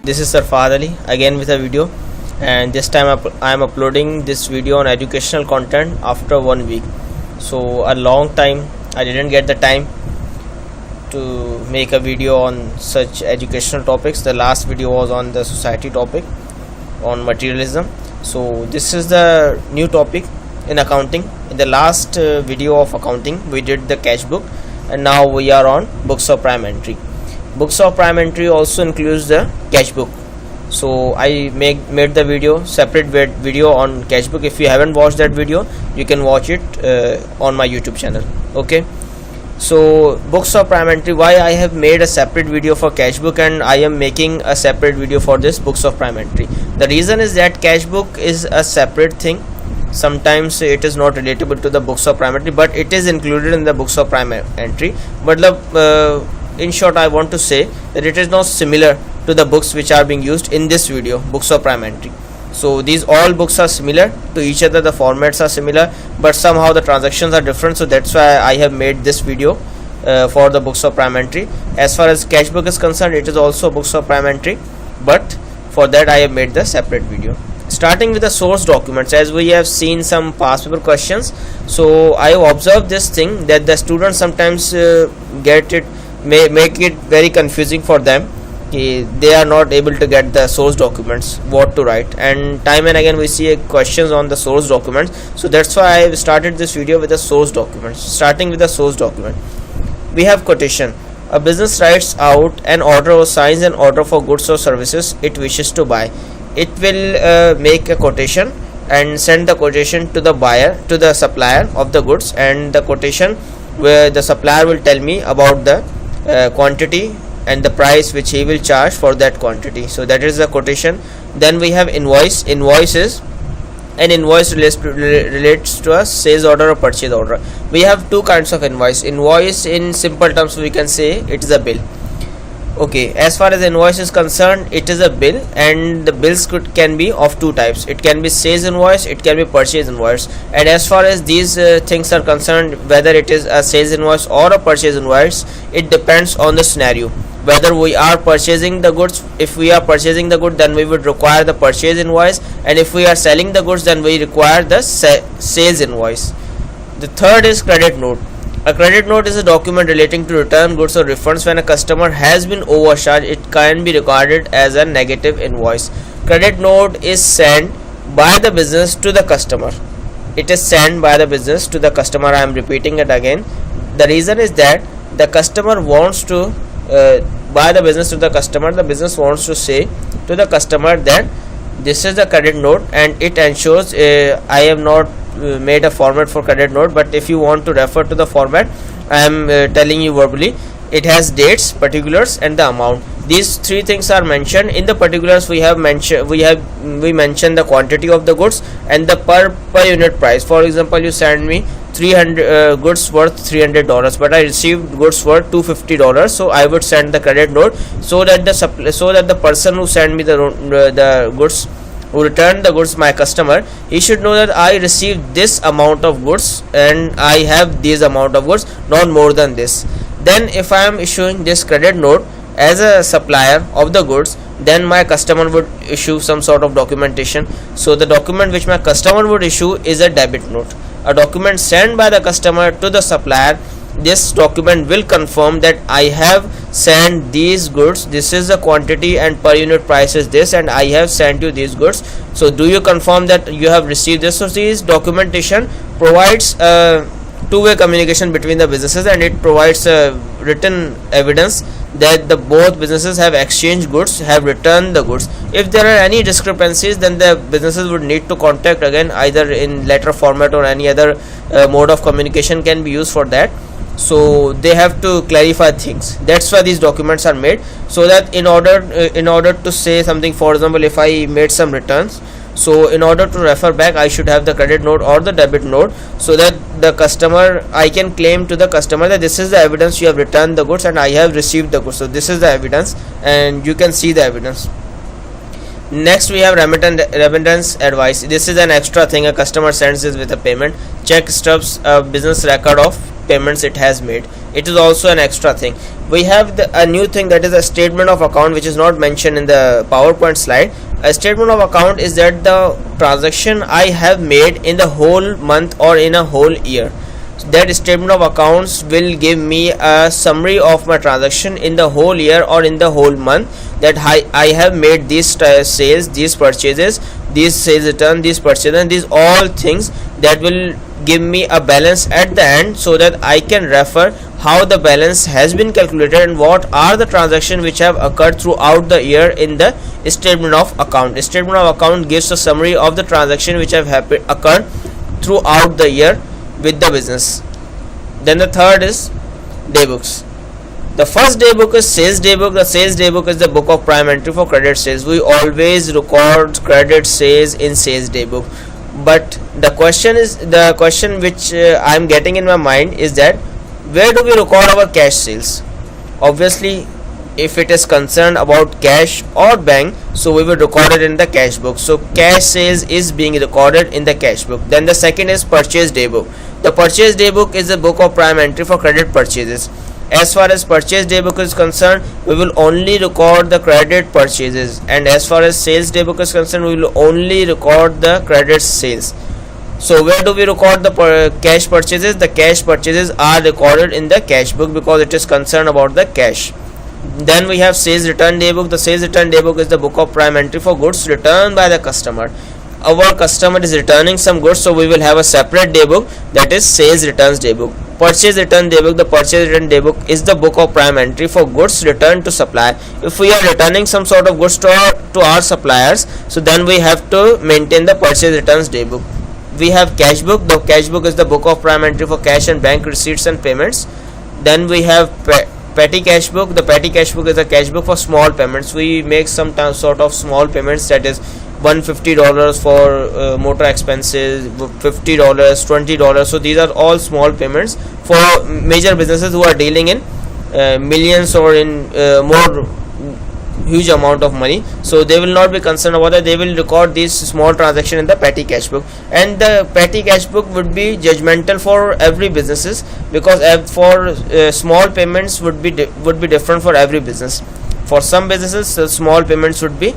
This is Sarfad Ali again with a video, and this time I am uploading this video on educational content after 1 week. So a long time I didn't get the time to make a video on such educational topics. The last video was on the society topic on materialism. So this is the new topic in accounting. In the last video of accounting we did the cash book, and now we are on books of prime entry. Books of prime entry also includes the cash book. So I made the video separate video on cash book. If you haven't watched that video, you can watch it on my YouTube channel. Okay, so books of prime entry, why I have made a separate video for cash book and I am making a separate video for this books of prime entry. The reason is that cash book is a separate thing. Sometimes it is not relatable to the books of prime entry, but it is included in the books of prime entry. But in short, I want to say that it is not similar to the books which are being used in this video, books of prime entry. So these all books are similar to each other, the formats are similar, but somehow the transactions are different. So that's why I have made this video for the books of prime entry. As far as cash book is concerned, it is also books of prime entry, but for that I have made the separate video. Starting with the source documents, as we have seen some past paper questions, so I have observed this thing that the students sometimes make it very confusing for them. They are not able to get the source documents, what to write, and time and again we see questions on the source documents. So that's why I have started this video with the source documents. Starting with the source document, we have quotation. A business writes out an order or signs an order for goods or services it wishes to buy. It will make a quotation and send the quotation to the buyer, to the supplier of the goods, and the quotation where the supplier will tell me about the quantity and the price which he will charge for that quantity. So that is the quotation. Then we have invoice. Invoices, an invoice relates to a sales order or purchase order. We have two kinds of invoice. Invoice, in simple terms we can say it is a bill. Okay, as far as invoice is concerned, it is a bill, and the bills can be of two types. It can be sales invoice, it can be purchase invoice. And as far as these things are concerned, whether it is a sales invoice or a purchase invoice, it depends on the scenario. Whether we are purchasing the goods, if we are purchasing the good, then we would require the purchase invoice, and if we are selling the goods, then we require the sales invoice. The third is credit note. A credit note is a document relating to return goods or refunds. When a customer has been overcharged, it can be regarded as a negative invoice. Credit note is sent by the business to the customer. It is sent by the business to the customer. I am repeating it again. The reason is that the customer wants to by the business to the customer, the business wants to say to the customer that this is the credit note, and it ensures I have not made a format for credit note, but if you want to refer to the format, I am telling you verbally. It has dates, particulars, and the amount. These three things are mentioned. In the particulars, we mention the quantity of the goods and the per unit price. For example, you send me 300 goods worth $300, but I received goods worth $250. So I would send the credit note so that the person who sent me the goods, who returned the goods, my customer, he should know that I received this amount of goods and I have this amount of goods, not more than this. Then if I am issuing this credit note as a supplier of the goods, then my customer would issue some sort of documentation. So the document which my customer would issue is a debit note, a document sent by the customer to the supplier. This document will confirm that I have sent these goods, this is the quantity and per unit price is this, and I have sent you these goods. So do you confirm that you have received this? So this documentation provides two-way communication between the businesses, and it provides written evidence that the both businesses have exchanged goods, have returned the goods. If there are any discrepancies, then the businesses would need to contact again, either in letter format or any other mode of communication can be used for that. So they have to clarify things. That's why these documents are made, so that in order to say something, for example, if I made some returns, so in order to refer back, I should have the credit note or the debit note, so that the customer, I can claim to the customer that this is the evidence you have returned the goods and I have received the goods. So this is the evidence, and you can see the evidence. Next we have remittance advice. This is an extra thing. A customer sends this with a payment. Check stubs, a business record of payments it has made. It is also an extra thing. We have a new thing, that is a statement of account, which is not mentioned in the PowerPoint slide. A statement of account is that the transaction I have made in the whole month or in a whole year. That statement of accounts will give me a summary of my transaction in the whole year or in the whole month, that I have made these sales, these purchases, these sales return, these purchases, and these all things that will give me a balance at the end, so that I can refer how the balance has been calculated and what are the transactions which have occurred throughout the year in the statement of account. Statement of account gives a summary of the transaction which have occurred throughout the year with the business. Then the third is daybooks. The first daybook is sales daybook. The sales daybook is the book of prime entry for credit sales. We always record credit sales in sales daybook, but the question which I am getting in my mind is that where do we record our cash sales? Obviously, if it is concerned about cash or bank, so we will record it in the cash book. So cash sales is being recorded in the cash book. Then the second is purchase daybook. The purchase daybook is a book of prime entry for credit purchases. As far as purchase daybook is concerned, we will only record the credit purchases, and as far as sales daybook is concerned, we will only record the credit sales. So where do we record the cash purchases? The cash purchases are recorded in the cash book because it is concerned about the cash. Then we have sales return daybook. The sales return daybook is the book of prime entry for goods returned by the customer. Our customer is returning some goods, so we will have a separate daybook, that is sales returns daybook. Purchase return daybook. The purchase return daybook is the book of prime entry for goods returned to supplier. If we are returning some sort of goods to our suppliers, so then we have to maintain the purchase returns daybook. We have cash book. The cash book is the book of prime entry for cash and bank receipts and payments. Then we have petty cash book. The petty cash book is a cash book for small payments. We make some sort of small payments, that is $150 for motor expenses, $50, $20. So these are all small payments for major businesses who are dealing in millions or in more huge amount of money. So they will not be concerned about that. They will record these small transaction in the petty cash book, and the petty cash book would be judgmental for every businesses, because for small payments would be different for every business. For some businesses, small payments would be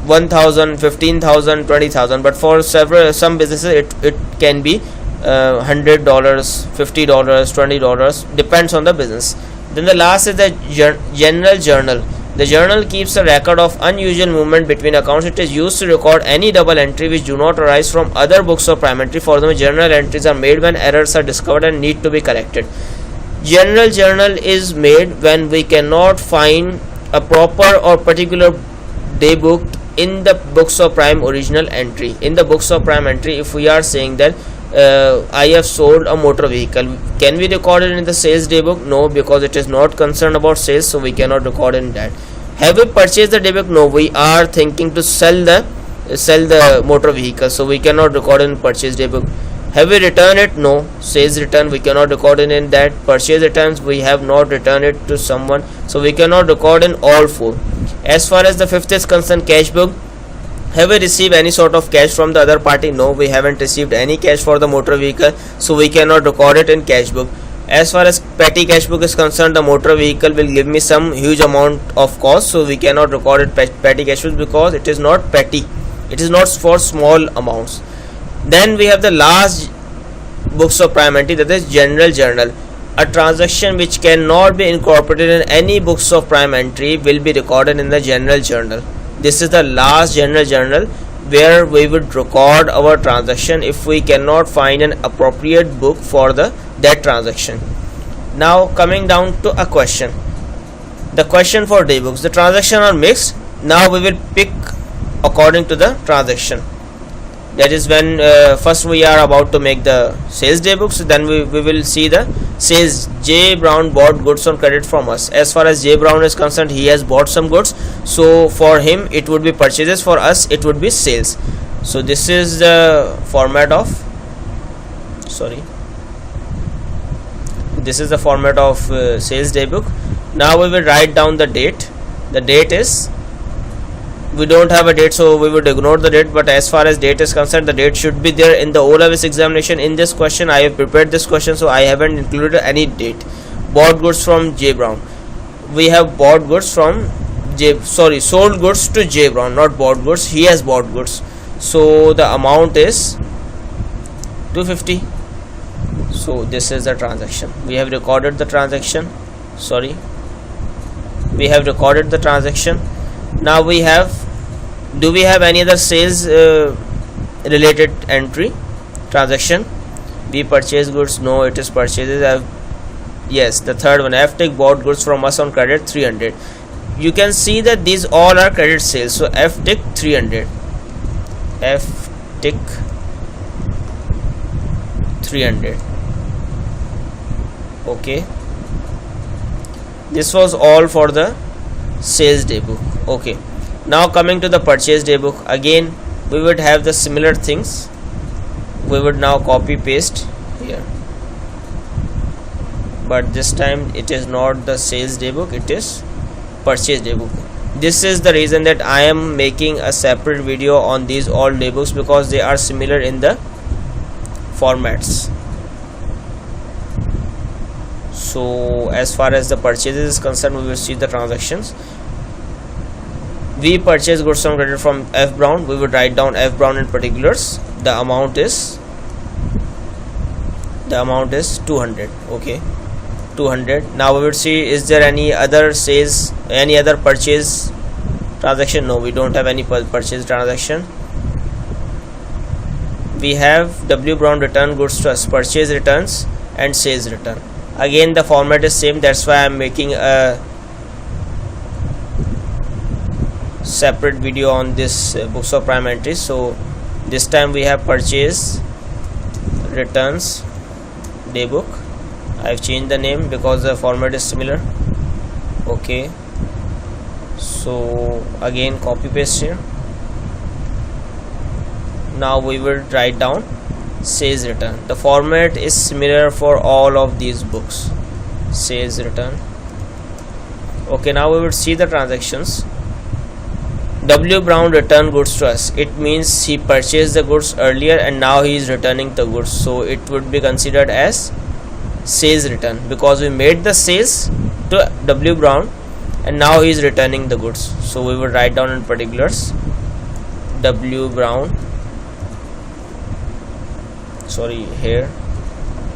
1,000, 15,000, 20,000, but for some businesses it can be $100, $50, $20, depends on the business. Then the last is the general journal. The journal keeps a record of unusual movement between accounts. It is used to record any double entry which do not arise from other books of prime entry. For them, general entries are made when errors are discovered and need to be corrected. General journal is made when we cannot find a proper or particular day book in the books of prime original entry. In the books of prime entry, if we are saying that I have sold a motor vehicle, can we record it in the sales daybook? No, because it is not concerned about sales, so we cannot record in that. Have we purchased the daybook? No, we are thinking to sell the motor vehicle, so we cannot record in purchase daybook. Have we returned it? No, sales return we cannot record in that. Purchase returns, we have not returned it to someone, so we cannot record in all four. As far as the fifth is concerned, cash book. Have we received any sort of cash from the other party? No, we haven't received any cash for the motor vehicle, so we cannot record it in cash book. As far as petty cash book is concerned, the motor vehicle will give me some huge amount of cost, so we cannot record it petty cash book because it is not petty. It is not for small amounts. Then we have the last books of prime entry, that is general journal. A transaction which cannot be incorporated in any books of prime entry will be recorded in the general journal. This is the last general journal where we would record our transaction if we cannot find an appropriate book for that transaction. Now coming down to a question. The question for day books. The transactions are mixed. Now we will pick according to the transaction. That is when first we are about to make the sales day books, then we will see the sales. J. Brown bought goods on credit from us. As far as J. Brown is concerned, he has bought some goods, so for him it would be purchases, for us it would be sales. So this is the format of sales day book. Now we will write down the date. The date is we don't have a date, so we would ignore the date. But as far as date is concerned, the date should be there in the O-Levels examination. In this question, I have prepared this question, so I haven't included any date. Bought goods from J Brown. We have bought goods from sold goods to J Brown, not bought goods. He has bought goods, so the amount is 250. So this is the transaction. We have recorded the transaction. We have recorded the transaction. Now we have, do we have any other sales related entry transaction? We purchase goods. No, it is purchases. Yes, the third one, FTIC bought goods from us on credit 300. You can see that these all are credit sales. So FTIC 300, FTIC 300. Okay, this was all for the sales day book. Okay, now coming to the purchase day book, again we would have the similar things. We would now copy paste here, but this time it is not the sales day book, it is purchase day book. This is the reason that I am making a separate video on these all day books, because they are similar in the formats. So as far as the purchases is concerned, we will see the transactions. We purchase goods from credit from F Brown. We would write down F Brown in particulars. The amount is 200. Okay, 200. Now we would see, is there any other sales, any other purchase transaction? No, we don't have any purchase transaction. We have W Brown return goods to us, purchase returns and sales return. Again the format is same, that's why I am making a separate video on this books of prime entries. So this time we have purchase returns day book. I have changed the name because the format is similar. Okay, so again copy paste here. Now we will write down sales return. The format is similar for all of these books, sales return. Okay, now we will see the transactions. W Brown returned goods to us. It means he purchased the goods earlier and now he is returning the goods, so it would be considered as sales return, because we made the sales to W Brown and now he is returning the goods. So we will write down in particulars W Brown, here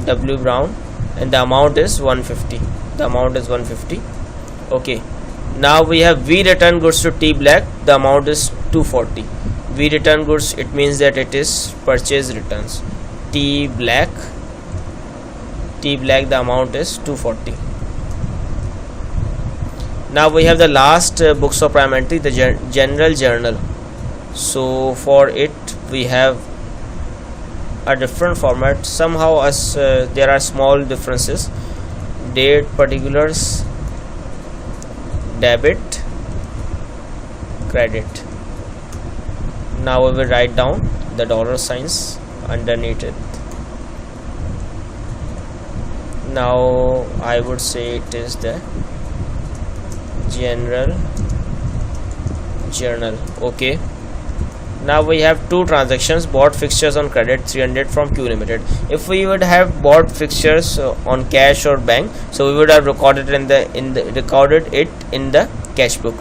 W Brown, and the amount is 150. The amount is 150. Okay, now we have V return goods to T Black. The amount is 240. V return goods, it means that it is purchase returns. T Black, the amount is 240. Now we have the last books of prime entry, the general journal. So for it we have a different format. Somehow as there are small differences. Date, particulars, debit, credit. Now we will write down the dollar signs underneath it. Now I would say it is the general journal. Okay, now we have two transactions, bought fixtures on credit 300 from Q Limited. If we would have bought fixtures on cash or bank, so we would have recorded it in the cash book,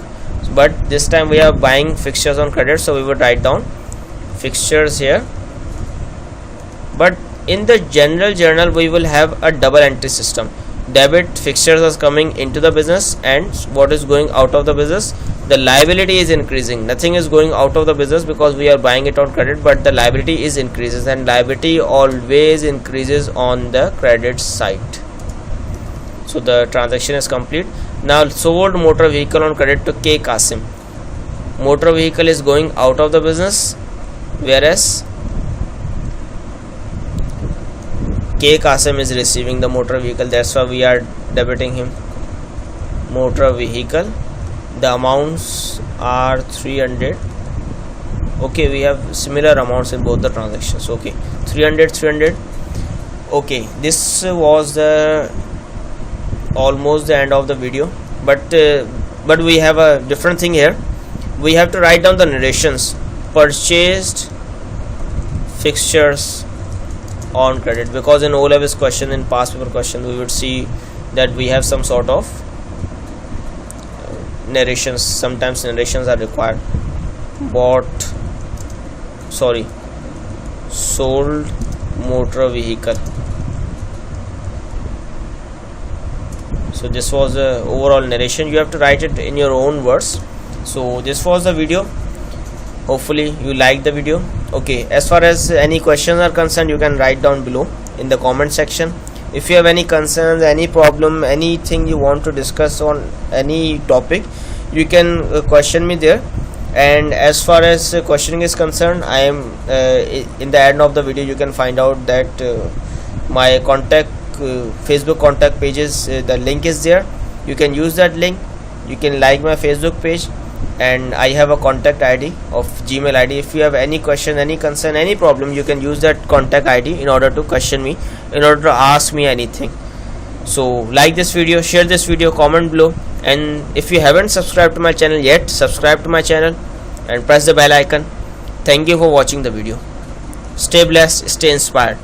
but this time we are buying fixtures on credit, so we would write down fixtures here. But in the general journal we will have a double entry system. Debit, fixtures are coming into the business, and what is going out of the business, the liability is increasing. Nothing is going out of the business because we are buying it on credit, but the liability is increases, and liability always increases on the credit side. So the transaction is complete. Now sold motor vehicle on credit to K Qasim. Motor vehicle is going out of the business, whereas K Qasim is receiving the motor vehicle, that's why we are debiting him. Motor vehicle, the amounts are 300. Okay, we have similar amounts in both the transactions. Okay, 300. Okay, this was the almost the end of the video, but we have a different thing here. we have to write down the narrations. Purchased fixtures on credit, because in O-levels question, in past paper question, we would see that we have some sort of narrations. Sometimes narrations are required. Sold motor vehicle. So this was the overall narration. You have to write it in your own words. So this was the video. Hopefully you like the video. Okay, as far as any questions are concerned, you can write down below in the comment section. If you have any concerns, any problem, anything you want to discuss on any topic, you can question me there. And as far as questioning is concerned, I am in the end of the video you can find out that my contact Facebook contact pages, the link is there. You can use that link. You can like my Facebook page, and I have a contact ID of Gmail ID. If you have any question, any concern, any problem, you can use that contact ID in order to question me, in order to ask me anything. So like this video, share this video, comment below, and if you haven't subscribed to my channel yet, subscribe to my channel and press the bell icon. Thank you for watching the video. Stay blessed, stay inspired.